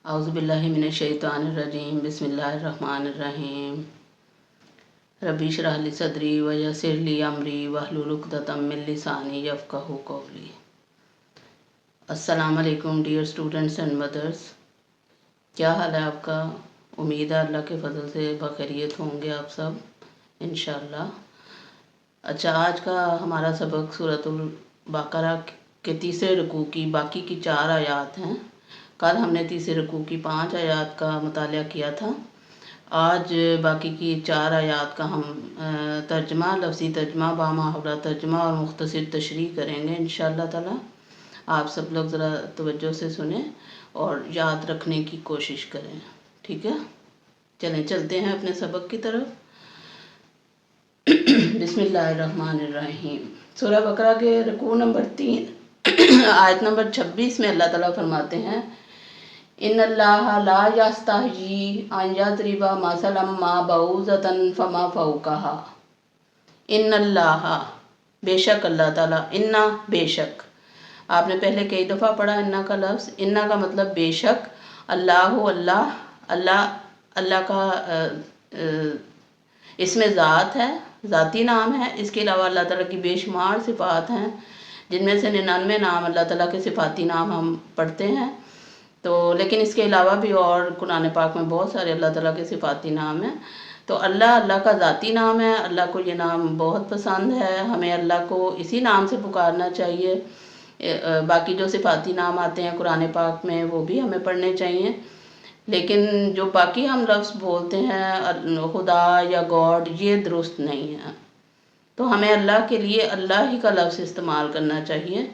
औज़ु बिल्लाहि मिनश्शैतानिर्रजीम बिस्मिल्लाहिर्रहमानिर्रहीम रब्बी इश्रह ली सदरी व यस्सिर ली अमरी वहलुल उक़दतम मिन लिसानी यफ़क़हू क़ौली। अस्सलाम वालेकुम डियर स्टूडेंट्स एंड मदर्स, क्या हाल है आपका? उम्मीद है अल्लाह के फजल से बखैरियत होंगे आप सब इंशाअल्लाह। अच्छा, आज का हमारा सबक सूरतुल बकरा के तीसरे रुकू की बाकी की 4 आयात हैं। कल हमने तीसरे रुकू की 5 आयात का मुतालिया किया था। आज बाकी की 4 आयात का हम तर्जमा, लफ्ज़ी तर्जमा, बामुहावरा तर्जमा और मुख्तसर तशरीह करेंगे इंशाअल्लाह ताला। आप सब लोग ज़रा तवज्जो से सुने और याद रखने की कोशिश करें, ठीक है? चलें, चलते हैं अपने सबक की तरफ। बिस्मिल्लाहिर्रहमानिर्रहीम। सूरह बकरा के रुकू नंबर 3 आयत नंबर 26 में अल्लाह ताला फरमाते हैं, इन्नल्लाहा ला यस्तहयी अन यज़रिबा मसलन मा बऊज़तन फमा फ़ौक़हा। इन्नल्लाहा बेशक अल्लाह ताला, इन्ना बेशक, आपने पहले कई दफ़ा पढ़ा इन्ना का लफ्ज़। इन्ना का मतलब बेशक, अल्लाह अल्लाह, अल्लाह अल्लाह का इसमें ज़ात है, ज़ाती नाम है। इसके अलावा अल्लाह ताला की बेशुमार सिफ़ात हैं, जिनमें से 99 नाम अल्लाह ताला के सिफ़ाती नाम हम पढ़ते हैं। तो लेकिन इसके अलावा भी और कुरान पाक में बहुत सारे अल्लाह ताला के सिफ़ाती नाम हैं। तो अल्लाह का ज़ाती नाम है। अल्लाह को ये नाम बहुत पसंद है। हमें अल्लाह को इसी नाम से पुकारना चाहिए। बाकी जो सिफ़ाती नाम आते हैं कुरान पाक में वो भी हमें पढ़ने चाहिए, लेकिन जो बाकी हम लफ्ज़ बोलते हैं खुदा या गॉड, ये दुरुस्त नहीं है। तो हमें अल्लाह के लिए अल्लाह ही का लफ्ज़ इस्तेमाल करना चाहिए।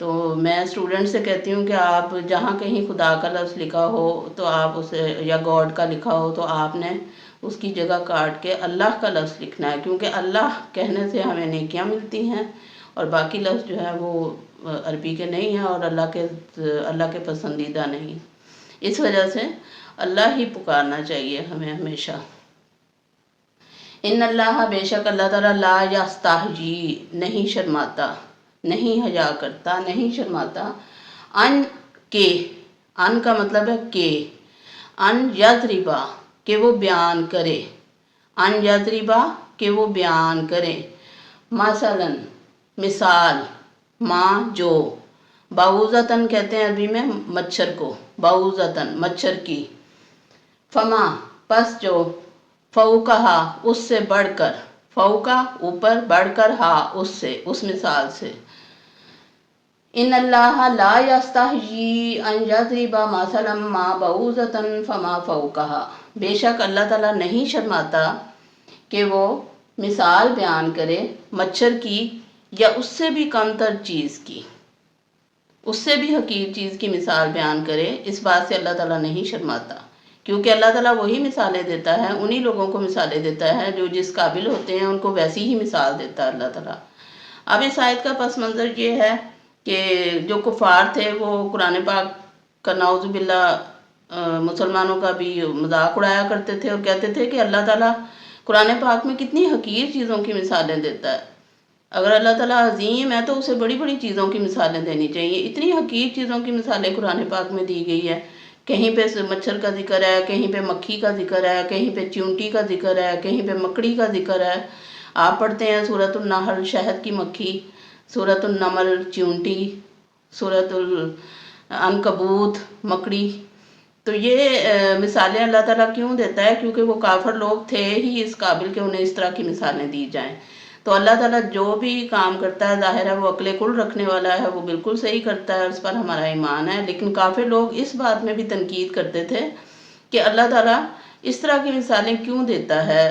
तो मैं स्टूडेंट से कहती हूँ कि आप जहाँ कहीं खुदा का लफ्ज़ लिखा हो तो आप उसे, या गॉड का लिखा हो तो आपने उसकी जगह काट के अल्लाह का लफ्ज़ लिखना है, क्योंकि अल्लाह कहने से हमें नेकियां मिलती हैं और बाकी लफ्ज़ जो है वो अरबी के नहीं हैं और अल्लाह के पसंदीदा नहीं। इस वजह से अल्लाह ही पुकारना चाहिए हमें हमेशा। इन्नल्लाह बेशक अल्लाह ताला ला यस्तहयी नहीं शर्माता, नहीं हया करता, नहीं शर्माता, अन के, अन का मतलब है के, अन यज़रिबा के वो बयान करे, अन यज़रिबा के वो बयान करे, मसलन मिसाल, माँ जो, बाऊज़तन कहते हैं अरबी में मच्छर को, बाऊज़तन मच्छर की, फमा पस जो, फ़ौक़हा उससे बढ़कर, फ़ौक़ा ऊपर, बढ़कर, हा उससे, उस मिसाल से। इन्नल्लाह ला यस्तहयी अन यज़रिबा मसलन मा बऊज़तन फमा फ़ौक़हा। बेशक अल्लाह ताला नहीं शर्माता कि वो मिसाल बयान करे मच्छर की या उससे भी कमतर चीज़ की, उससे भी हकीर चीज़ की मिसाल बयान करे। इस बात से अल्लाह ताला नहीं शर्माता, क्योंकि अल्लाह ताला वही मिसालें देता है, उन्हीं लोगों को मिसालें देता है जो जिस काबिल होते हैं, उनको वैसी ही मिसाल देता है अल्लाह ताला। अब इस आयत का पस मंज़र ये है कि जो कुफ़ार थे वो कुरान पाक का नाउज़ु बिल्लाह मुसलमानों का भी मजाक उड़ाया करते थे और कहते थे कि अल्लाह ताला कुरान पाक में कितनी हकीर चीज़ों की मिसालें देता है। अगर अल्लाह ताला अजीम है तो उसे बड़ी बड़ी चीज़ों की मिसालें देनी चाहिए। इतनी हकीर चीज़ों की मिसालें कुरान पाक में दी गई है। कहीं पे मच्छर का जिक्र है, कहीं पे मक्खी का जिक्र है, कहीं पे च्यूंटी का जिक्र है, कहीं पे मकड़ी का जिक्र है। आप पढ़ते हैं सूरतुल नहल शहद की मक्खी, सूरतुल नमल च्यूंटी, सूरतुल अनकबूत मकड़ी। तो ये मिसालें अल्लाह ताला क्यों देता है? क्योंकि वो काफिर लोग थे ही इस काबिल के उन्हें इस तरह की मिसालें दी जाएं। तो अल्लाह ताला जो भी काम करता है ज़ाहिर है वो अक्ल कुल रखने वाला है, वो बिल्कुल सही करता है, उस पर हमारा ईमान है। लेकिन काफिर लोग इस बात में भी तनकीद करते थे कि अल्लाह ताला इस तरह की मिसालें क्यों देता है,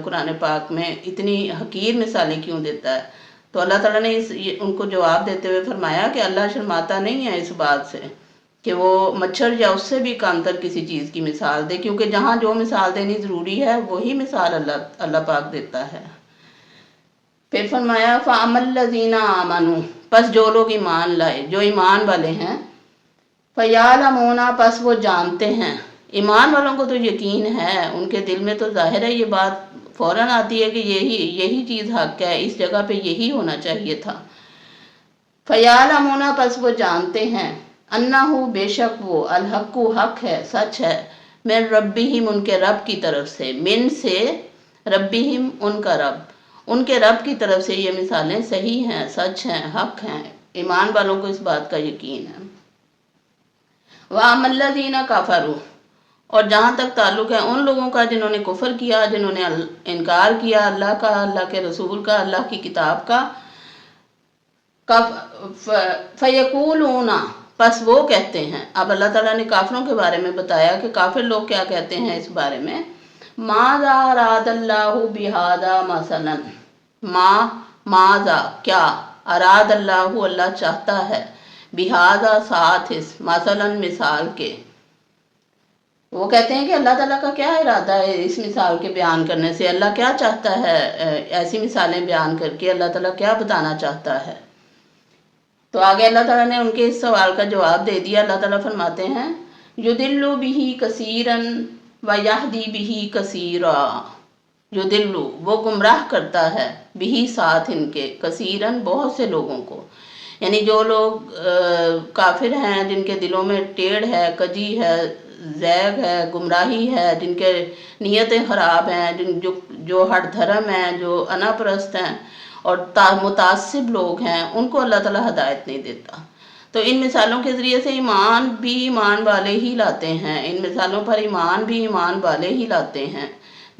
कुरान पाक में इतनी हकीर मिसालें क्यों देता है। तो अल्लाह ताला ने उनको जवाब देते हुए फरमाया कि अल्लाह शर्माता नहीं है इस बात से कि वो मच्छर या उससे भी कमतर किसी चीज़ की मिसाल दे, क्योंकि जहाँ जो मिसाल देनी ज़रूरी है वही मिसाल अल्लाह पाक देता है। फिर फरमाया फ़अम्मल्लज़ीना आमनू, पस जो लोग ईमान लाए, जो ईमान वाले हैं, फ़यअलमूना पस वो जानते हैं। ईमान वालों को तो यकीन है, उनके दिल में तो जाहिर है ये बात फ़ौरन आती है कि यही चीज़ हक है, इस जगह पे यही होना चाहिए था। फ़यअलमूना पस वो जानते हैं, अन्नहु बेशक वो, अलहक्कु हक है, सच है, मिन रब्बिहिम उनके रब की तरफ से, मिन से, रब्बिहिम उनका रब, उनके रब की तरफ से ये मिसालें सही हैं, सच हैं, हक हैं। ईमान वालों को इस बात का यकीन है। वअम्मल्लज़ीना कफ़रू, और जहाँ तक ताल्लुक़ है उन लोगों का जिन्होंने कुफ़र किया, जिन्होंने इनकार किया अल्लाह का, अल्लाह के रसूल का, अल्लाह की किताब का, फ़यक़ूलूना, बस वो कहते हैं। अब अल्लाह ताला ने काफिरों के बारे में बताया कि काफिर लोग क्या कहते हैं इस बारे में। माज़ा अरादल्लाहु बिहादा मसलन, माज़ा क्या, अरादल्लाहु अल्लाह चाहता है, बिहादा साथ इस, मसलन मिसाल के। वो कहते हैं कि अल्लाह ताला का क्या इरादा है इस मिसाल के बयान करने से, अल्लाह क्या चाहता है ऐसी मिसालें बयान करके, अल्लाह ताला क्या बताना चाहता है। तो आगे अल्लाह ताला ने उनके इस सवाल का जवाब दे दिया। अल्लाह ताला फरमाते हैं युदिल्लु बिही कसीरन व यहदी बिही कसीरा, युदिल्लु वो गुमराह करता है, बिही साथ इनके, कसीरन बहुत से लोगों को, यानी जो लोग काफिर हैं, जिनके दिलों में टेढ़ है, कजी है, जैग है, गुमराही है, जिनके नीयतें ख़राब हैं, जो हट धर्म हैं, जो अनापरस्त हैं और मुतासिब लोग हैं, उनको अल्लाह ताला हदायत नहीं देता। तो इन मिसालों के ज़रिए से ईमान भी ईमान वाले ही लाते हैं, इन मिसालों पर ईमान भी ईमान वाले ही लाते हैं,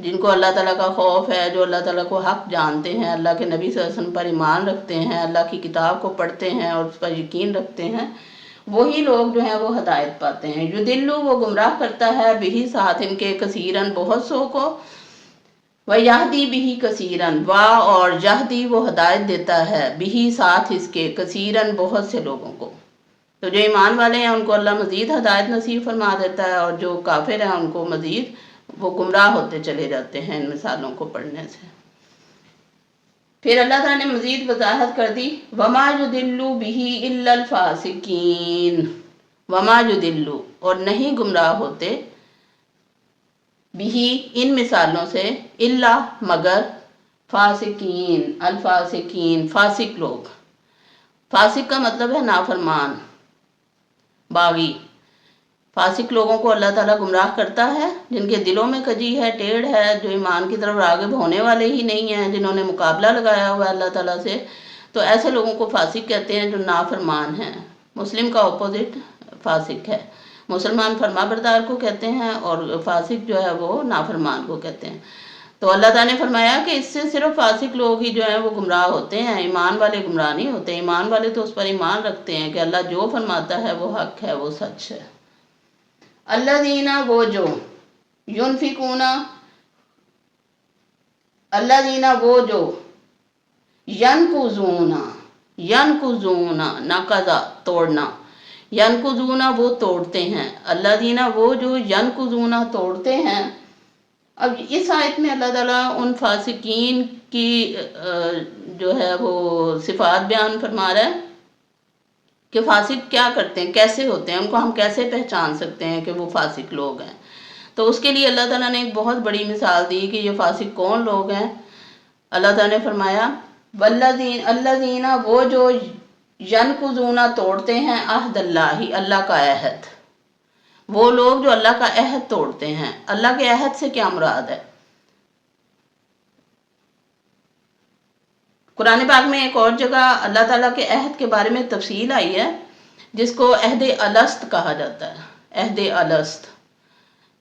जिनको अल्लाह ताला का खौफ है, जो अल्लाह ताला को हक़ जानते हैं, अल्लाह के नबी सल्लल्लाहु अलैहि वसल्लम पर ईमान रखते हैं, अल्लाह की किताब को पढ़ते हैं और उस पर यकीन रखते हैं, वही लोग जो हैं वो हदायत पाते हैं। युदिल्लु वो गुमराह करता है, बिही साथ इनके, कसीरन बहुत सौ को, व यहदी बिही कसीरन, वाह और यहदी वो हदायत देता है, बिही साथ इसके, कसीरन बहुत से लोगों को। तो जो ईमान वाले हैं उनको अल्लाह मज़ीद हदायत नसीब फरमा देता है, और जो काफिर हैं उनको मज़ीद वो गुमराह होते चले जाते हैं इन मिसालों को पढ़ने से। फिर अल्लाह ताला ने मज़ीद वजाहत कर दी, वमा युदिल्लु बिही इल्लल फासिकीन, वमा युदिल्लु और नहीं गुमराह होते, बिही इन मिसालों से, इल्ला मगर, फासिकीन, अल फासिकीन फासिक लोग, फासिक का मतलब है नाफरमान, बागी। फासिक लोगों को अल्लाह ताला गुमराह करता है, जिनके दिलों में कजी है, टेढ़ है, जो ईमान की तरफ राग़िब होने वाले ही नहीं हैं, जिन्होंने मुकाबला लगाया हुआ है अल्लाह ताला से, तो ऐसे लोगों को फासिक कहते हैं, जो नाफरमान हैं। मुस्लिम का अपोजिट फासिक है, मुसलमान फरमाबरदार को कहते हैं और फासिक जो है वो नाफरमान को कहते हैं। तो अल्लाह ताला ने फरमाया कि इससे सिर्फ फासिक लोग ही जो हैं वो गुमराह होते हैं, ईमान वाले गुमराह नहीं होते। ईमान वाले तो उस पर ईमान रखते हैं कि अल्लाह जो फरमाता है वो हक है, वो सच है। अल्लाज़ीना वो जो, युनफिकूना, अल्लाज़ीना वो जो, यनकुज़ूना, यनकुज़ूना नक़ज़ा तोड़ना, यनकुज़ूना वो तोड़ते हैं, अल्लाज़ीना वो जो यनकुज़ूना तोड़ते हैं। अब इस आयत में अल्लाह ताला उन फासिकीन की जो है वो सिफात बयान फरमा रहा है कि फासिक क्या करते हैं, कैसे होते हैं, उनको हम कैसे पहचान सकते हैं कि वो फासिक लोग हैं। तो उसके लिए अल्लाह ताला ने एक बहुत बड़ी मिसाल दी कि ये फासिक कौन लोग हैं। अल्लाह ताला ने फरमाया वल्लज़ीन, अल्लज़ीना वो जो यनकुज़ूना तोड़ते हैं, अहदल्लाही अल्लाह का अहद, वो लोग जो अल्लाह का अहद तोड़ते हैं। अल्लाह के अहद से क्या मुराद है? कुरान पाक में एक और जगह अल्लाह ताला के अहद के बारे में तफसील आई है, जिसको अहद अलस्त कहा जाता है। अहद अलस्त,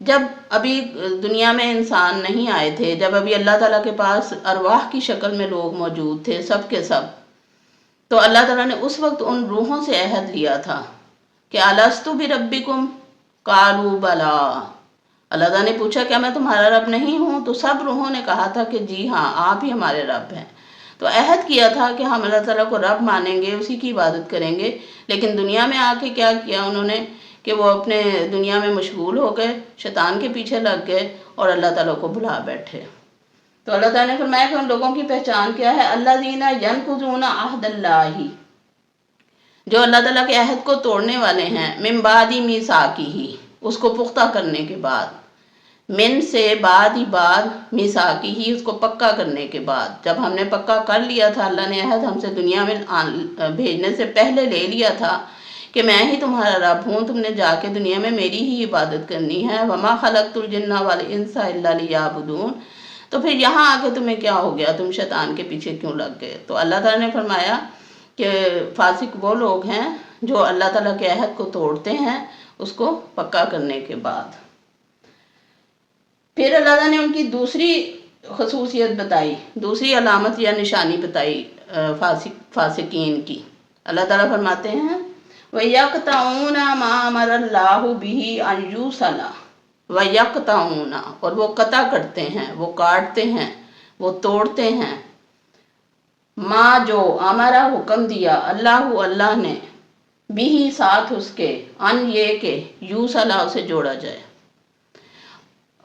जब अभी दुनिया में इंसान नहीं आए थे, जब अभी अल्लाह ताला के पास अरवाह की शक्ल में लोग मौजूद थे, सब के सब, तो अल्लाह ताला ने उस वक्त उन रूहों से अहद लिया था कि अलस्तु भी रब्बिकुम, कालू बला। अल्लाह ताला ने पूछा क्या मैं तुम्हारा रब नहीं हूँ? तो सब रूहों ने कहा था कि जी हाँ, आप ही हमारे रब हैं। तो अहद किया था कि हम अल्लाह ताला को रब मानेंगे, उसी की इबादत करेंगे। लेकिन दुनिया में आके क्या किया उन्होंने कि वो अपने दुनिया में मशगूल हो गए, शैतान के पीछे लग गए और अल्लाह ताला को भुला बैठे। तो अल्लाह ताला ने फरमाया कि उन लोगों की पहचान क्या है, अल्लाज़ीना यनकुज़ूना अहदल्लाही, जो अल्लाह ताला के अहद को तोड़ने वाले हैं, मिन बादी मीसाकीही, उसको पुख्ता करने के बाद, मिन से बाद ही बाद, मीसाकीही उसको पक्का करने के बाद। जब हमने पक्का कर लिया था, अल्लाह ने अहद हमसे दुनिया में भेजने से पहले ले लिया था کہ میں ہی تمہارا رب ہوں، تم نے جا کے دنیا میں میری ہی عبادت کرنی ہے۔ وما خلقت الجن والانس الا لیعبدون۔ تو پھر یہاں آ کے تمہیں کیا ہو گیا، تم شیطان کے پیچھے کیوں لگ گئے؟ تو اللہ تعالیٰ نے فرمایا کہ فاسق وہ لوگ ہیں جو اللہ تعالیٰ کے عہد کو توڑتے ہیں اس کو پکا کرنے کے بعد۔ پھر اللہ تعالیٰ نے ان کی دوسری خصوصیت بتائی، دوسری علامت یا نشانی بتائی فاسقین کی۔ اللہ تعالیٰ فرماتے ہیں وَيَقْطَعُونَ مَا أَمَرَ اللَّهُ بِهِ أَن يُوصَلَ وَيَقْطَعُونَ، اور وہ قطع کرتے ہیں، وہ کاٹتے ہیں، وہ توڑتے ہیں، ما جو امرا حکم دیا اللہ نے، بھی ساتھ اس کے، ان یہ کہ یوصل اسے جوڑا جائے۔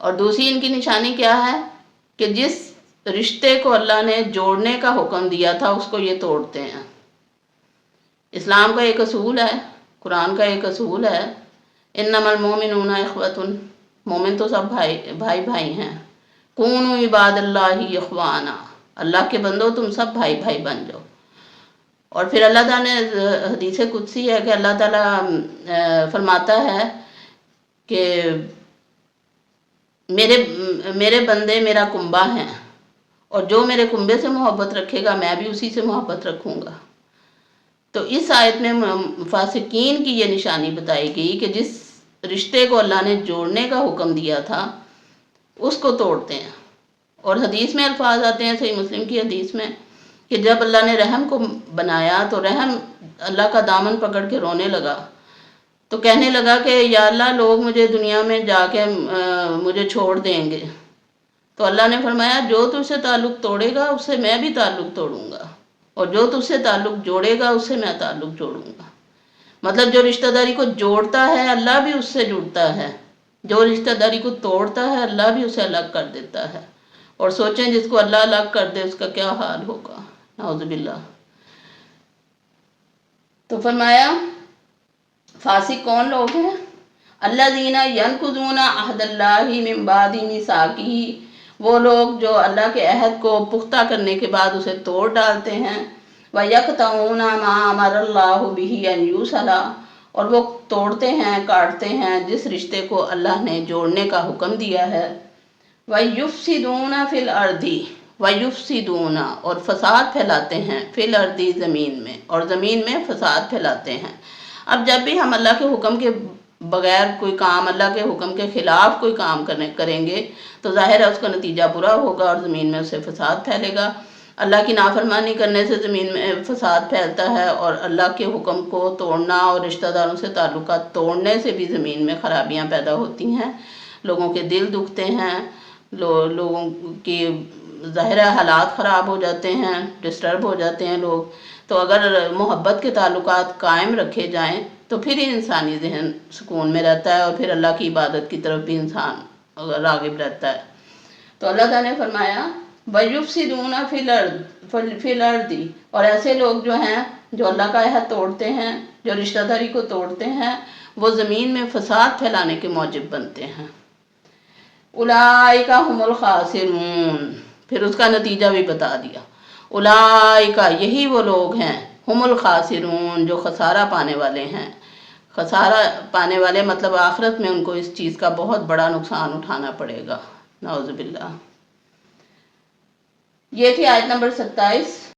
اور دوسری ان کی نشانی کیا ہے کہ جس رشتے کو اللہ نے جوڑنے کا حکم دیا تھا اس کو یہ توڑتے ہیں۔ اسلام کا ایک اصول ہے، قرآن کا ایک اصول ہے، انما المؤمنون اخوۃ، مومن تو سب بھائی ہیں، کونوا عباد اللہ اخوانا، اللہ کے بندو تم سب بھائی بن جاؤ۔ اور پھر اللہ تعالیٰ نے حدیث قدسی ہے کہ اللہ تعالیٰ فرماتا ہے کہ میرے بندے میرا کنبہ ہیں، اور جو میرے کنبے سے محبت رکھے گا میں بھی اسی سے محبت رکھوں گا۔ تو اس آیت میں فاسقین کی یہ نشانی بتائی گئی کہ جس رشتے کو اللہ نے جوڑنے کا حکم دیا تھا اس کو توڑتے ہیں۔ اور حدیث میں الفاظ آتے ہیں، صحیح مسلم کی حدیث میں، کہ جب اللہ نے رحم کو بنایا تو رحم اللہ کا دامن پکڑ کے رونے لگا، تو کہنے لگا کہ یا اللہ لوگ مجھے دنیا میں جا کے مجھے چھوڑ دیں گے۔ تو اللہ نے فرمایا جو تجھ سے تعلق توڑے گا اس سے میں بھی تعلق توڑوں گا، اور جو تجھ سے تعلق جوڑے گا اس سے میں تعلق جوڑوں گا۔ مطلب جو رشتہ داری کو جوڑتا ہے اللہ بھی اس سے جڑتا ہے، جو رشتہ داری کو توڑتا ہے اللہ بھی اسے الگ کر دیتا ہے۔ اور سوچیں جس کو اللہ الگ کر دے اس کا کیا حال ہوگا، نعوذ باللہ۔ تو فرمایا فاسق کون لوگ ہیں؟ الذین ینقضون عہد اللہ من بعد میثاقہ، وہ لوگ جو اللہ کے عہد کو پختہ کرنے کے بعد اسے توڑ ڈالتے ہیں، وَيَقْطَعُونَ مَا أَمَرَ اللَّهُ بِهِ أَن يُوصَلَ، اور وہ توڑتے ہیں کاٹتے ہیں جس رشتے کو اللہ نے جوڑنے کا حکم دیا ہے، وَيُفْسِدُونَ فِي الْأَرْضِ، وَيُفْسِدُونَ، اور فساد پھیلاتے ہیں، فِي الْأَرْضِ زمین میں، اور زمین میں فساد پھیلاتے ہیں۔ اب جب بھی ہم اللہ کے حکم کے بغیر کوئی کام، اللہ کے حکم کے خلاف کوئی کام کریں گے تو ظاہر ہے اس کا نتیجہ برا ہوگا اور زمین میں اس سے فساد پھیلے گا۔ اللہ کی نافرمانی کرنے سے زمین میں فساد پھیلتا ہے، اور اللہ کے حکم کو توڑنا اور رشتہ داروں سے تعلقات توڑنے سے بھی زمین میں خرابیاں پیدا ہوتی ہیں، لوگوں کے دل دکھتے ہیں، لوگوں کی ظاہر حالات خراب ہو جاتے ہیں، ڈسٹرب ہو جاتے ہیں لوگ۔ تو اگر محبت کے تعلقات قائم رکھے جائیں تو پھر ہی انسانی ذہن سکون میں رہتا ہے، اور پھر اللہ کی عبادت کی طرف بھی انسان راغب رہتا ہے۔ تو اللہ تعالیٰ نے فرمایا وَيُفْسِدُونَ فِي الْأَرْضِ، اور ایسے لوگ جو ہیں جو اللہ کا عہد توڑتے ہیں، جو رشتہ داری کو توڑتے ہیں، وہ زمین میں فساد پھیلانے کے موجب بنتے ہیں۔ اولئک ھم الخاسرون، پھر اس کا نتیجہ بھی بتا دیا، اولئک یہی وہ لوگ ہیں، ھم الخاسرون جو خسارہ پانے والے ہیں۔ خسارہ پانے والے مطلب آخرت میں ان کو اس چیز کا بہت بڑا نقصان اٹھانا پڑے گا، نعوذ باللہ۔ یہ تھی آیت نمبر 27۔